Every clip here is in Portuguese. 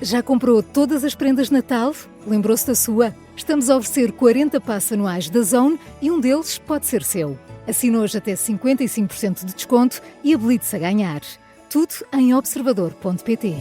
Já comprou todas as prendas de Natal? Lembrou-se da sua? Estamos a oferecer 40 passes anuais da Zone e um deles pode ser seu. Assine hoje até 55% de desconto e habilite-se a ganhar. Tudo em observador.pt.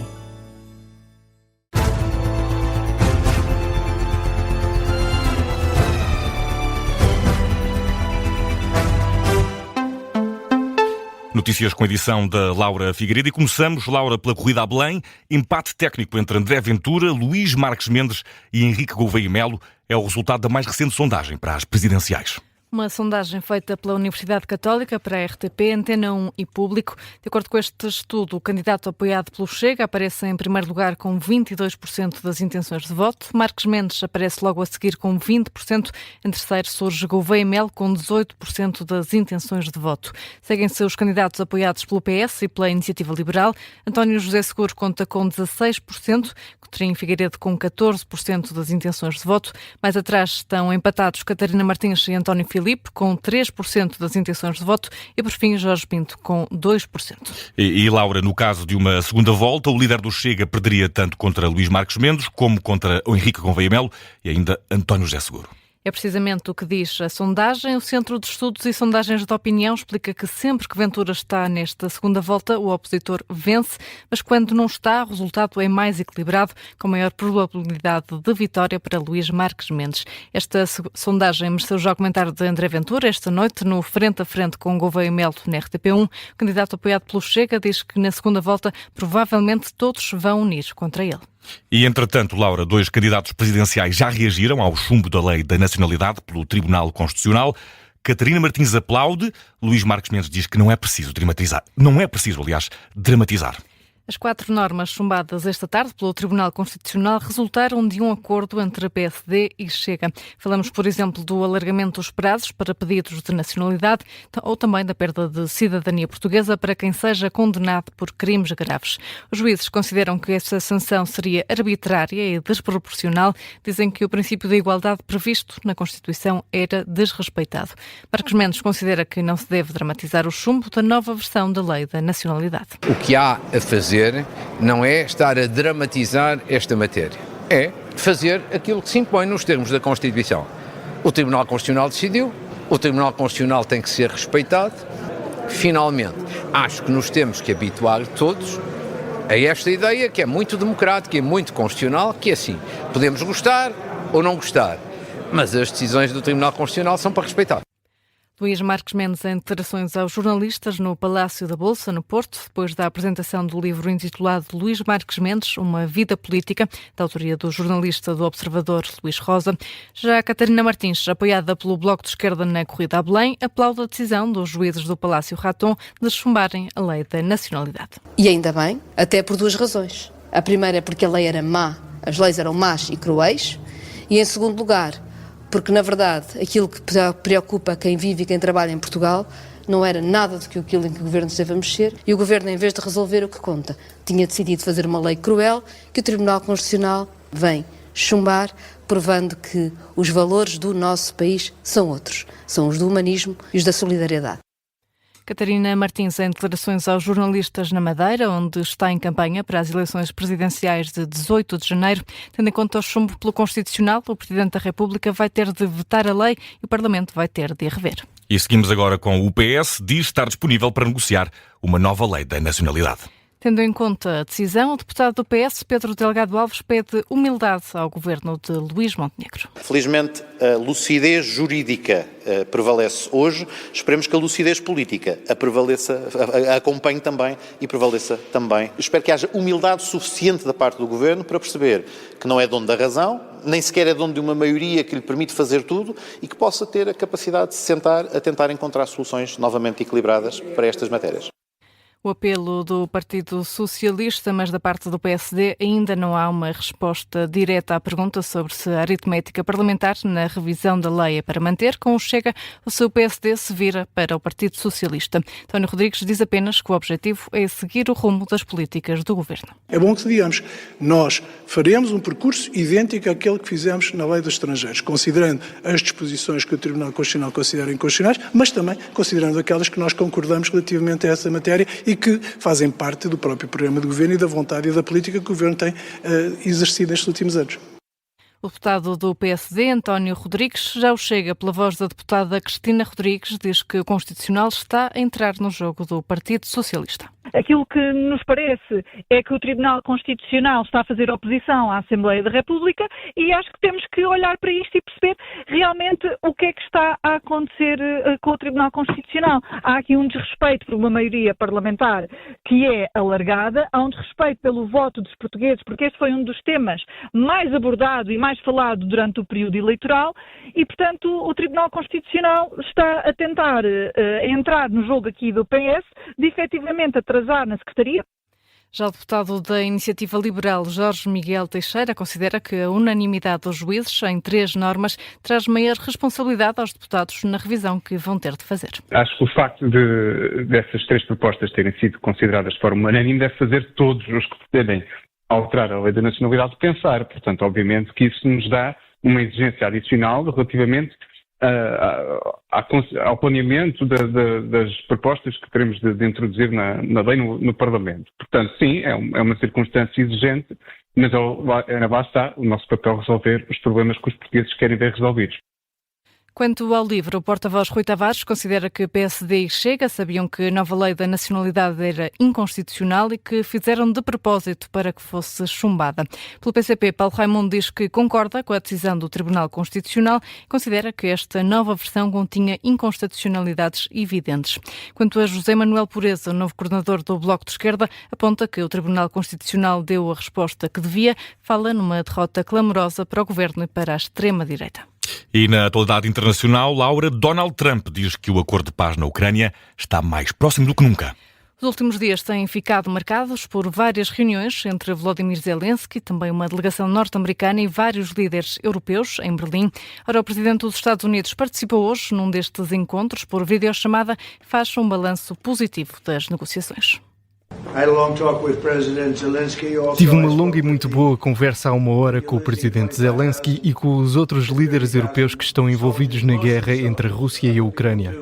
Notícias com a edição da Laura Figueiredo e começamos, Laura, pela corrida a Belém. Empate técnico entre André Ventura, Luís Marques Mendes e Henrique Gouveia Melo é o resultado da mais recente sondagem para as presidenciais. Uma sondagem feita pela Universidade Católica para a RTP, Antena 1 e Público. De acordo com este estudo, o candidato apoiado pelo Chega aparece em primeiro lugar com 22% das intenções de voto. Marques Mendes aparece logo a seguir com 20%. Em terceiro surge Gouveia Melo com 18% das intenções de voto. Seguem-se os candidatos apoiados pelo PS e pela Iniciativa Liberal. António José Seguro conta com 16%. Coutinho Figueiredo com 14% das intenções de voto. Mais atrás estão empatados Catarina Martins e António Filipe, com 3% das intenções de voto, e por fim Jorge Pinto com 2%. E Laura, no caso de uma segunda volta, o líder do Chega perderia tanto contra Luís Marques Mendes como contra o Henrique Gouveia Melo e ainda António José Seguro. É precisamente o que diz a sondagem. O Centro de Estudos e Sondagens de Opinião explica que sempre que Ventura está nesta segunda volta, o opositor vence, mas quando não está, o resultado é mais equilibrado, com maior probabilidade de vitória para Luís Marques Mendes. Esta sondagem mereceu já o comentário de André Ventura esta noite, no Frente a Frente com Gouveia Melo na RTP1. O candidato apoiado pelo Chega diz que na segunda volta provavelmente todos vão unir contra ele. E, entretanto, Laura, dois candidatos presidenciais já reagiram ao chumbo da lei da nacionalidade pelo Tribunal Constitucional. Catarina Martins aplaude, Luís Marques Mendes diz que não é preciso dramatizar. As 4 normas chumbadas esta tarde pelo Tribunal Constitucional resultaram de um acordo entre a PSD e Chega. Falamos, por exemplo, do alargamento dos prazos para pedidos de nacionalidade ou também da perda de cidadania portuguesa para quem seja condenado por crimes graves. Os juízes consideram que essa sanção seria arbitrária e desproporcional. Dizem que o princípio da igualdade previsto na Constituição era desrespeitado. Marques Mendes considera que não se deve dramatizar o chumbo da nova versão da lei da nacionalidade. O que há a fazer não é estar a dramatizar esta matéria, é fazer aquilo que se impõe nos termos da Constituição. O Tribunal Constitucional decidiu, o Tribunal Constitucional tem que ser respeitado. Finalmente, acho que nos temos que habituar todos a esta ideia que é muito democrática e muito constitucional, que é assim, podemos gostar ou não gostar, mas as decisões do Tribunal Constitucional são para respeitar. Luís Marques Mendes em declarações aos jornalistas no Palácio da Bolsa, no Porto, depois da apresentação do livro intitulado Luís Marques Mendes, Uma Vida Política, da autoria do jornalista do Observador, Luís Rosa. Já a Catarina Martins, apoiada pelo Bloco de Esquerda na corrida a Belém, aplaude a decisão dos juízes do Palácio Raton de chumbarem a lei da nacionalidade. E ainda bem, até por 2 razões. A primeira é porque a lei era má, as leis eram más e cruéis, e em segundo lugar, porque, na verdade, aquilo que preocupa quem vive e quem trabalha em Portugal não era nada do que aquilo em que o Governo esteve a mexer, e o Governo, em vez de resolver o que conta, tinha decidido fazer uma lei cruel que o Tribunal Constitucional vem chumbar, provando que os valores do nosso país são outros, são os do humanismo e os da solidariedade. Catarina Martins em declarações aos jornalistas na Madeira, onde está em campanha para as eleições presidenciais de 18 de janeiro. Tendo em conta o chumbo pelo Constitucional, o Presidente da República vai ter de vetar a lei e o Parlamento vai ter de a rever. E seguimos agora com o PS, diz estar disponível para negociar uma nova lei da nacionalidade. Tendo em conta a decisão, o deputado do PS, Pedro Delgado Alves, pede humildade ao governo de Luís Montenegro. Felizmente, a lucidez jurídica prevalece hoje. Esperemos que a lucidez política a acompanhe também e prevaleça também. Espero que haja humildade suficiente da parte do governo para perceber que não é dono da razão, nem sequer é dono de uma maioria que lhe permite fazer tudo e que possa ter a capacidade de se sentar a tentar encontrar soluções novamente equilibradas para estas matérias. O apelo do Partido Socialista, mas da parte do PSD ainda não há uma resposta direta à pergunta sobre se a aritmética parlamentar na revisão da lei é para manter, com o Chega, ou se o PSD se vira para o Partido Socialista. António Rodrigues diz apenas que o objetivo é seguir o rumo das políticas do governo. É bom que digamos, nós faremos um percurso idêntico àquele que fizemos na Lei dos Estrangeiros, considerando as disposições que o Tribunal Constitucional considera inconstitucionais, mas também considerando aquelas que nós concordamos relativamente a essa matéria e que fazem parte do próprio programa de governo e da vontade e da política que o governo tem exercido nestes últimos anos. O deputado do PSD, António Rodrigues, já o chega pela voz da deputada Cristina Rodrigues, diz que o Constitucional está a entrar no jogo do Partido Socialista. Aquilo que nos parece é que o Tribunal Constitucional está a fazer oposição à Assembleia da República e acho que temos que olhar para isto e perceber realmente o que é que está a acontecer com o Tribunal Constitucional. Há aqui um desrespeito por uma maioria parlamentar que é alargada, há um desrespeito pelo voto dos portugueses, porque esse foi um dos temas mais abordado e mais falado durante o período eleitoral e, portanto, o Tribunal Constitucional está a tentar entrar no jogo aqui do PS de efetivamente atrasar na Secretaria. Já o deputado da Iniciativa Liberal, Jorge Miguel Teixeira, considera que a unanimidade dos juízes em 3 normas traz maior responsabilidade aos deputados na revisão que vão ter de fazer. Acho que o facto dessas 3 propostas terem sido consideradas de forma unânime deve fazer todos os que pretendem alterar a lei da nacionalidade pensar. Portanto, obviamente que isso nos dá uma exigência adicional relativamente ao planeamento das propostas que teremos de introduzir na lei no Parlamento. Portanto, sim, é uma circunstância exigente, mas lá está o nosso papel resolver os problemas que os portugueses querem ver resolvidos. Quanto ao livro, o porta-voz Rui Tavares considera que PSD e Chega sabiam que a nova lei da nacionalidade era inconstitucional e que fizeram de propósito para que fosse chumbada. Pelo PCP, Paulo Raimundo diz que concorda com a decisão do Tribunal Constitucional e considera que esta nova versão continha inconstitucionalidades evidentes. Quanto a José Manuel Pureza, o novo coordenador do Bloco de Esquerda, aponta que o Tribunal Constitucional deu a resposta que devia, fala numa derrota clamorosa para o governo e para a extrema-direita. E na atualidade internacional, Laura, Donald Trump diz que o acordo de paz na Ucrânia está mais próximo do que nunca. Os últimos dias têm ficado marcados por várias reuniões entre Volodymyr Zelensky, também uma delegação norte-americana e vários líderes europeus em Berlim. Ora, o presidente dos Estados Unidos participou hoje num destes encontros por videochamada e faz um balanço positivo das negociações. Tive uma longa e muito boa conversa há 1 hora com o presidente Zelensky e com os outros líderes europeus que estão envolvidos na guerra entre a Rússia e a Ucrânia.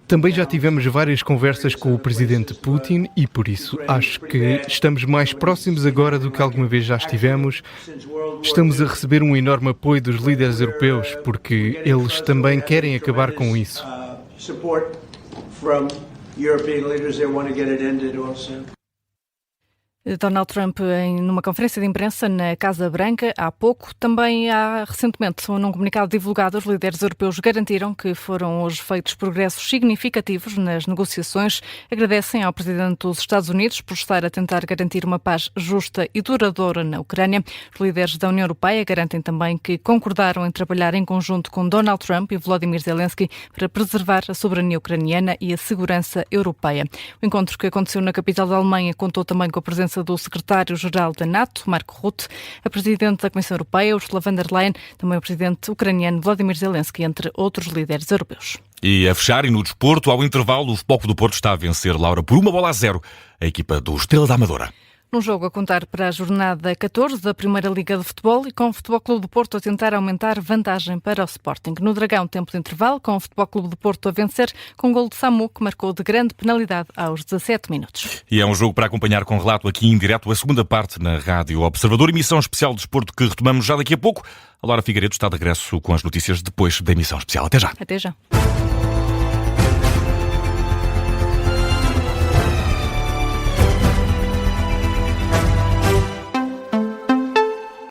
Também já tivemos várias conversas com o presidente Putin e, por isso, acho que estamos mais próximos agora do que alguma vez já estivemos. Estamos a receber um enorme apoio dos líderes europeus, porque eles também querem acabar com isso. Donald Trump, numa conferência de imprensa na Casa Branca, há pouco. Também recentemente, num comunicado divulgado, os líderes europeus garantiram que foram hoje feitos progressos significativos nas negociações. Agradecem ao presidente dos Estados Unidos por estar a tentar garantir uma paz justa e duradoura na Ucrânia. Os líderes da União Europeia garantem também que concordaram em trabalhar em conjunto com Donald Trump e Volodymyr Zelensky para preservar a soberania ucraniana e a segurança europeia. O encontro que aconteceu na capital da Alemanha contou também com a presença do secretário-geral da NATO, Marco Rutte, a presidente da Comissão Europeia, Ursula von der Leyen, também o presidente ucraniano Volodymyr Zelensky, entre outros líderes europeus. E a fechar, e no desporto, ao intervalo, o Futebol Clube do Porto está a vencer, Laura, por 1-0, a equipa do Estrela da Amadora. Num jogo a contar para a jornada 14 da Primeira Liga de Futebol e com o Futebol Clube do Porto a tentar aumentar vantagem para o Sporting. No Dragão, tempo de intervalo, com o Futebol Clube do Porto a vencer com um gol de Samu, que marcou de grande penalidade aos 17 minutos. E é um jogo para acompanhar com relato aqui em direto a segunda parte na Rádio Observador, emissão especial de desporto que retomamos já daqui a pouco. A Laura Figueiredo está de regresso com as notícias depois da emissão especial. Até já. Até já.